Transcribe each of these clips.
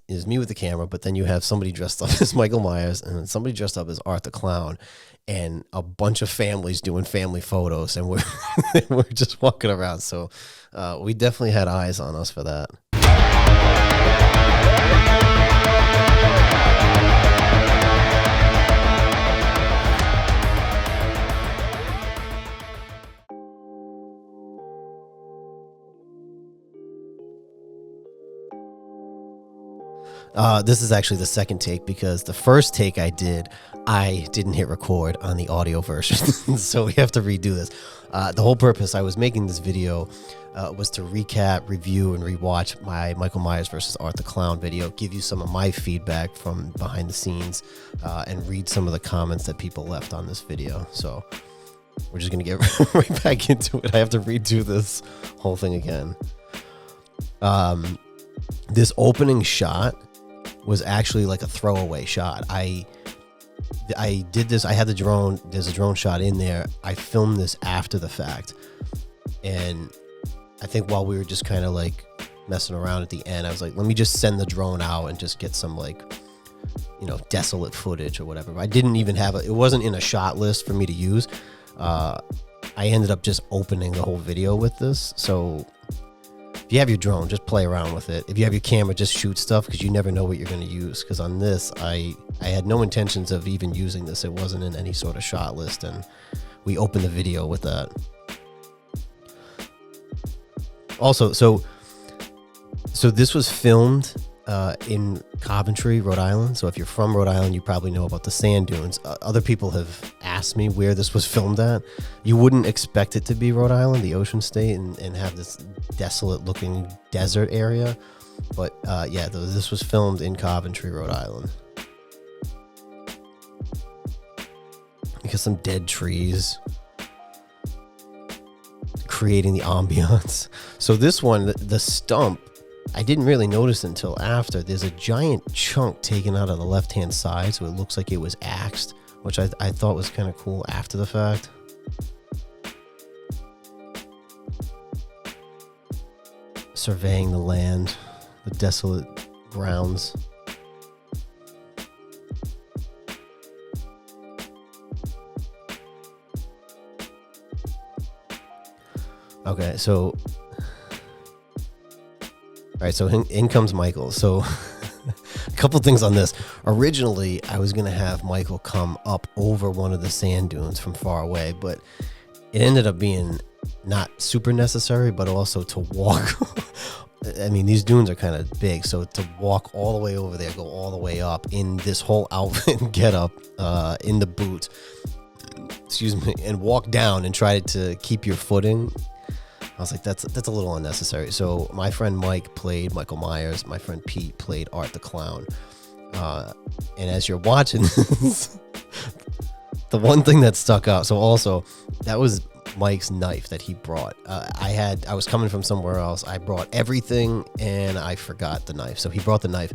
is me with the camera, but then you have somebody dressed up as Michael Myers and then somebody dressed up as Art the Clown, and a bunch of families doing family photos, and we're just walking around. So we definitely had eyes on us for that. This is actually the second take, because the first take I didn't hit record on the audio version. So we have to redo this. The whole purpose I was making this video was to recap, review, and rewatch my Michael Myers versus Art the Clown video, give you some of my feedback from behind the scenes, and read some of the comments that people left on this video. So we're just going to get right back into it. I have to redo this whole thing again. This opening shot was actually like a throwaway shot. I did this. I had the drone. There's a drone shot in there. I filmed this after the fact, and I think while we were just kind of like messing around at the end, I was like, let me just send the drone out and just get some, like, you know, desolate footage or whatever. I didn't even have it wasn't in a shot list for me to use. I ended up just opening the whole video with this. So if you have your drone, just play around with it. If you have your camera, just shoot stuff, because you never know what you're going to use. Because on this, I had no intentions of even using this. It wasn't in any sort of shot list, and we opened the video with that. Also, so this was filmed in Coventry, Rhode Island. So if you're from Rhode Island, you probably know about the sand dunes. Other people have asked me where this was filmed at. You wouldn't expect it to be Rhode Island, the ocean state, and have this desolate looking desert area. But yeah, this was filmed in Coventry, Rhode Island. Because some dead trees creating the ambiance. So this one, the stump, I didn't really notice until after. There's a giant chunk taken out of the left-hand side, so it looks like it was axed, which I thought was kind of cool after the fact. Surveying the land, the desolate grounds. Okay, so all right, so in comes Michael. So a couple things on this. Originally, I was going to have Michael come up over one of the sand dunes from far away, but it ended up being not super necessary, but also to walk. I mean, these dunes are kind of big, so to walk all the way over there, go all the way up in this whole outfit and get up in the boot, excuse me, and walk down and try to keep your footing, I was like, that's a little unnecessary. So my friend Mike played Michael Myers. My friend Pete played Art the Clown. And as you're watching this, the one thing that stuck out, so also, that was Mike's knife that he brought. I was coming from somewhere else. I brought everything, and I forgot the knife. So he brought the knife.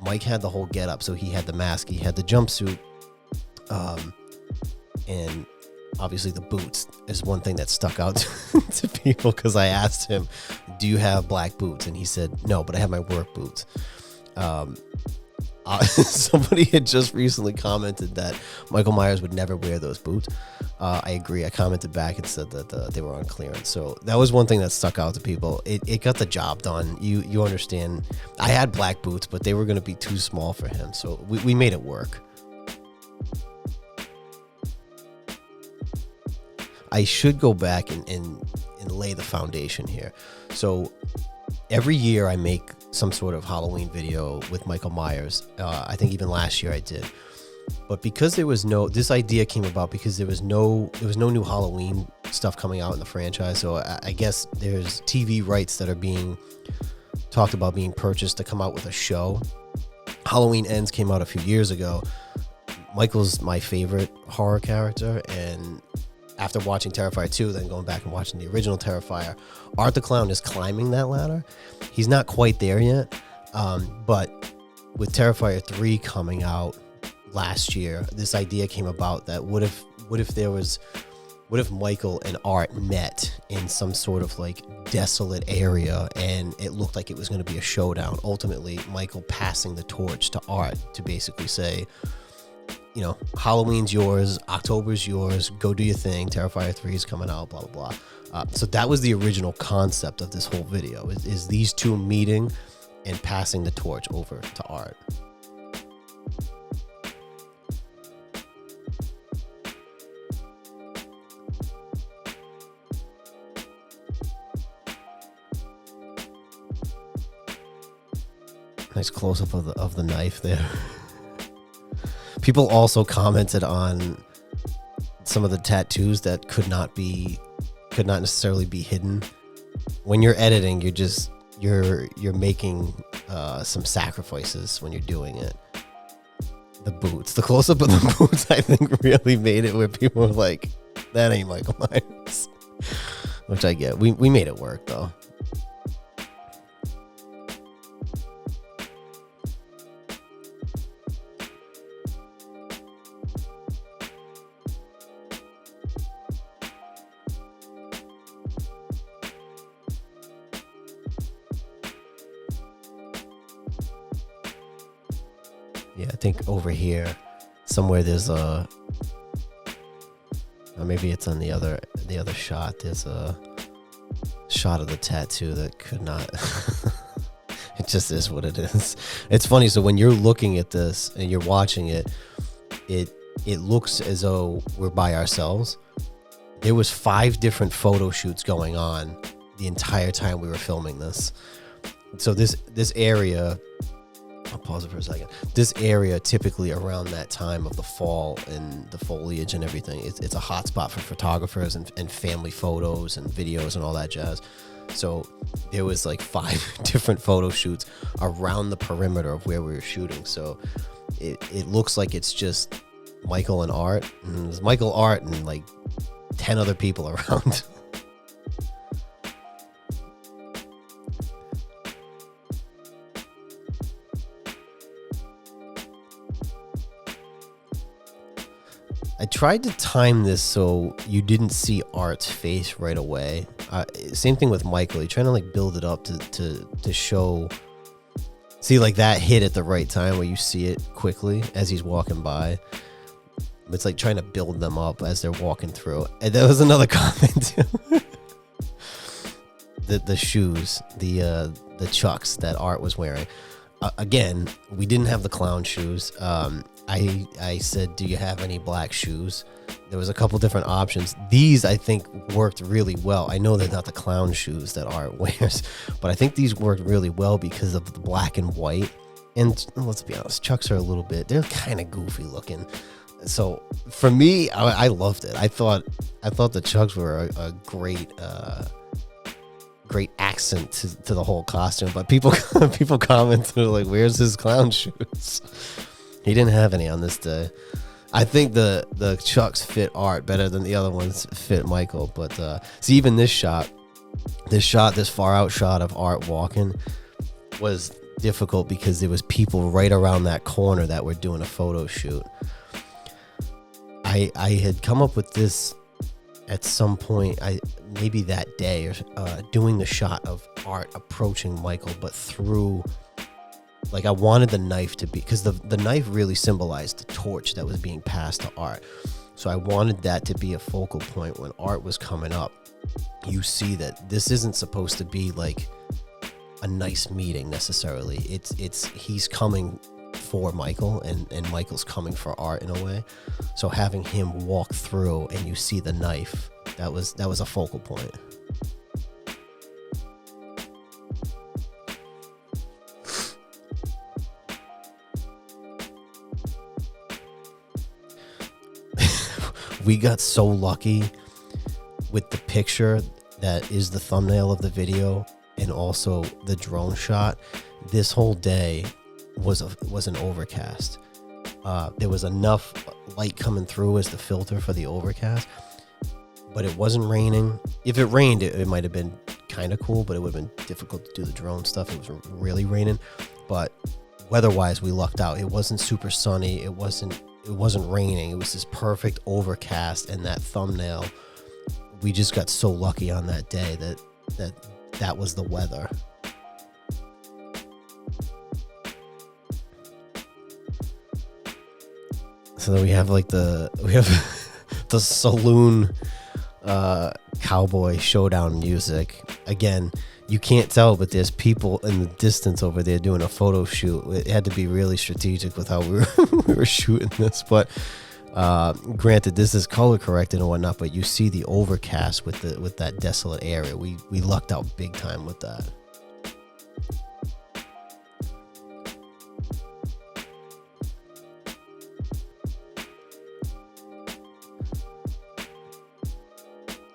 Mike had the whole getup. So he had the mask. He had the jumpsuit. And obviously the boots is one thing that stuck out to people, because I asked him, do you have black boots? And he said, no, but I have my work boots. Somebody had just recently commented that Michael Myers would never wear those boots. I agree. I commented back and said that they were on clearance. So that was one thing that stuck out to people. It got the job done. You understand. I had black boots, but they were going to be too small for him. So we made it work. I should go back and lay the foundation here. So every year I make some sort of Halloween video with Michael Myers. I think even last year I did. But because this idea came about because there was no new Halloween stuff coming out in the franchise. So I guess there's TV rights that are being talked about being purchased to come out with a show. Halloween Ends came out a few years ago. Michael's my favorite horror character, and after watching Terrifier 2, then going back and watching the original Terrifier, Art the Clown is climbing that ladder. He's not quite there yet, but with Terrifier 3 coming out last year, this idea came about that what if there was what if Michael and Art met in some sort of like desolate area and it looked like it was going to be a showdown? Ultimately, Michael passing the torch to Art to basically say, you know, Halloween's yours, October's yours, go do your thing, Terrifier 3 is coming out, blah, blah, blah. So that was the original concept of this whole video, is these two meeting and passing the torch over to Art. Nice close-up of the knife there. People also commented on some of the tattoos that could not necessarily be hidden. When you're editing, you're making some sacrifices when you're doing it. The boots, the close-up of the boots, I think really made it where people were like, "That ain't Michael Myers," which I get. We made it work though. Yeah, I think over here somewhere there's or maybe it's on the other shot. There's a shot of the tattoo that could not. It just is what it is. It's funny. So when you're looking at this and you're watching it, it looks as though we're by ourselves. There was 5 different photo shoots going on the entire time we were filming this. So this area. I'll pause it for a second. This area, typically around that time of the fall and the foliage and everything, it's a hot spot for photographers and family photos and videos and all that jazz. So there was like 5 different photo shoots around the perimeter of where we were shooting. So it looks like it's just Michael and Art. And there's Michael, Art, and like 10 other people around. I tried to time this so you didn't see Art's face right away. Same thing with Michael. You're trying to like build it up to show. See, like that hit at the right time where you see it quickly as he's walking by. It's like trying to build them up as they're walking through. And there was another comment too. the shoes, the Chucks that Art was wearing. Again, we didn't have the clown shoes. I said, do you have any black shoes? There was a couple different options. These, I think, worked really well. I know they're not the clown shoes that Art wears, but I think these worked really well because of the black and white. And let's be honest, Chucks are a little bit, they're kind of goofy looking. So for me, I loved it. I thought the Chucks were a great accent to the whole costume. But people commented like, "Where's his clown shoes?" He didn't have any on this day. I think the Chucks fit Art better than the other ones fit Michael. But see, even this far out shot of Art walking was difficult because there was people right around that corner that were doing a photo shoot. I had come up with this at some point, maybe that day, doing the shot of Art approaching Michael, but through, like, I wanted the knife to be, because the knife really symbolized the torch that was being passed to Art. So I wanted that to be a focal point when Art was coming up. You see that this isn't supposed to be like a nice meeting necessarily. It's he's coming for Michael and Michael's coming for Art in a way. So having him walk through and you see the knife, that was a focal point. We got so lucky with the picture that is the thumbnail of the video and also the drone shot. This whole day was an overcast. There was enough light coming through as the filter for the overcast, but it wasn't raining. If it rained, it might have been kind of cool, but it would have been difficult to do the drone stuff. It was really raining, but weather-wise, we lucked out. It wasn't super sunny. It wasn't raining. It was this perfect overcast, and that thumbnail we just got so lucky on that day that was the weather. So then we have like the saloon cowboy showdown music. Again, you can't tell, but there's people in the distance over there doing a photo shoot. It had to be really strategic with how we were shooting this. But granted, this is color corrected and whatnot, but you see the overcast with that desolate area. We lucked out big time with that.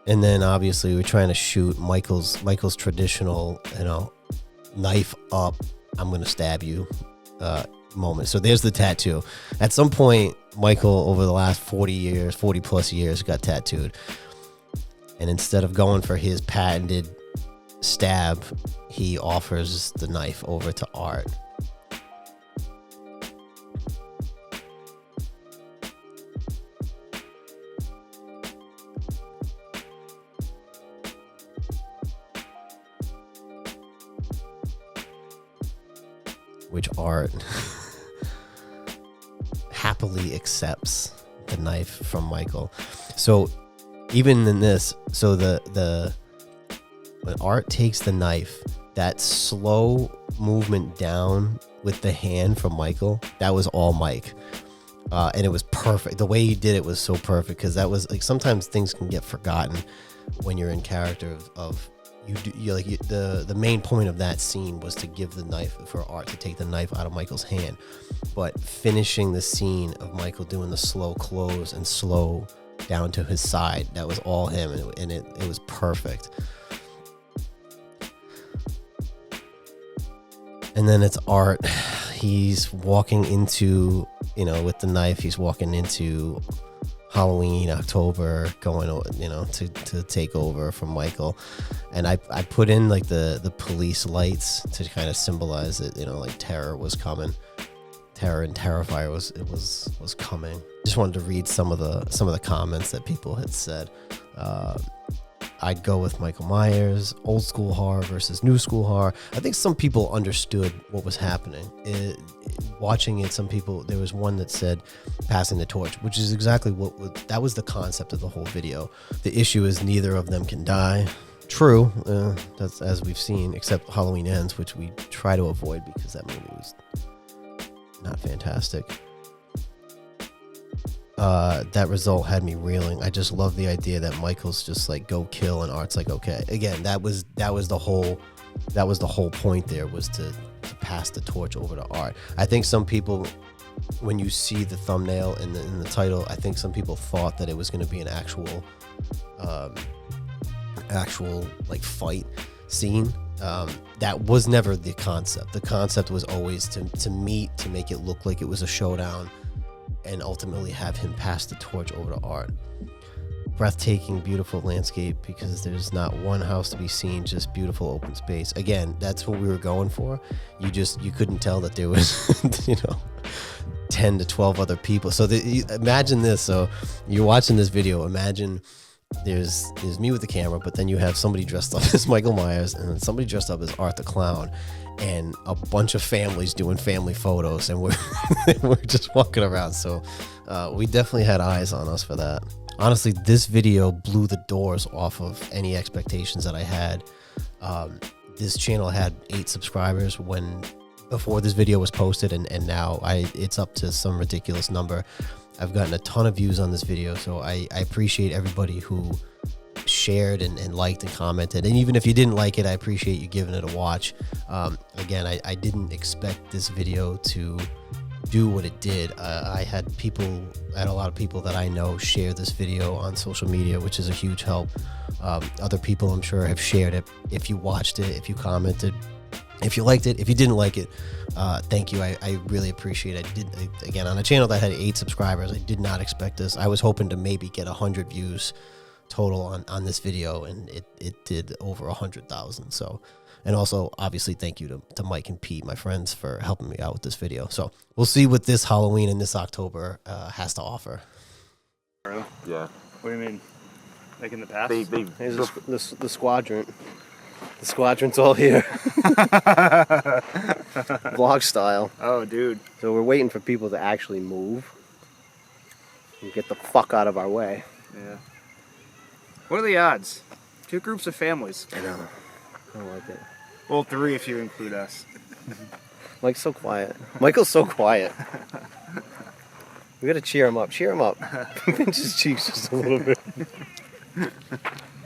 And then obviously we're trying to shoot Michael's traditional, knife up, I'm gonna stab you moment. So there's the tattoo. At some point, Michael over the last 40 plus years got tattooed. And instead of going for his patented stab, he offers the knife over to Art. Which Art happily accepts the knife from Michael. So even in this, so when Art takes the knife, that slow movement down with the hand from Michael, that was all Mike. And it was perfect. The way he did it was so perfect, because that was like, sometimes things can get forgotten when you're in character of the main point of that scene was to give the knife for Art to take the knife out of Michael's hand, but finishing the scene of Michael doing the slow close and slow down to his side, that was all him, and it was perfect. And then it's Art. He's walking into, with the knife, he's walking into Halloween, October, going, to take over from Michael. And I put in like the police lights to kind of symbolize it, like terror was coming. Terror and Terrifier was coming. Just wanted to read some of the comments that people had said. I'd go with Michael Myers, old school horror versus new school horror. I think some people understood what was happening. Watching it, some people, there was one that said passing the torch, which is exactly that was the concept of the whole video. The issue is neither of them can die. True, that's as we've seen, except Halloween Ends, which we try to avoid because that movie was not fantastic. That result had me reeling. I just love the idea that Michael's just like, go kill, and Art's like, okay. Again, that was the whole point there, was to pass the torch over to Art. I think some people, when you see the thumbnail in the title, I think some people thought that it was going to be an actual like fight scene. That was never the concept. The concept was always to meet, to make it look like it was a showdown, and ultimately have him pass the torch over to Art. Breathtaking, beautiful landscape, because there's not one house to be seen, just beautiful open space. Again, that's what we were going for. You couldn't tell that there was 10 to 12 other people. So imagine this. So you're watching this video, imagine there's me with the camera, but then you have somebody dressed up as Michael Myers, and then somebody dressed up as Art the Clown, and a bunch of families doing family photos, and we're just walking around. So we definitely had eyes on us for that. Honestly, this video blew the doors off of any expectations that I had. This channel had 8 subscribers before this video was posted, and now it's up to some ridiculous number. I've gotten a ton of views on this video, so I appreciate everybody who shared and liked and commented. And even if you didn't like it, I appreciate you giving it a watch. Again, I didn't expect this video to do what it did. I had a lot of people that I know share this video on social media, which is a huge help. Other people, I'm sure, have shared it. If you watched it, if you commented, if you liked it, if you didn't like it, thank you. I really appreciate it. Again, on a channel that had 8 subscribers, I did not expect this. I was hoping to maybe get 100 views total on this video, and it did over 100,000. So, and also obviously thank you to Mike and Pete, my friends, for helping me out with this video. So we'll see what this Halloween and this October has to offer. Yeah. What do you mean? Like in the past? Here's the squadron. The squadron's all here. Vlog style. Oh, dude. So we're waiting for people to actually move and get the fuck out of our way. Yeah. What are the odds? 2 groups of families. I know. I don't like it. Well, 3 if you include us. Mike's so quiet. Michael's so quiet. We gotta cheer him up. Cheer him up. Pinch his cheeks just a little bit.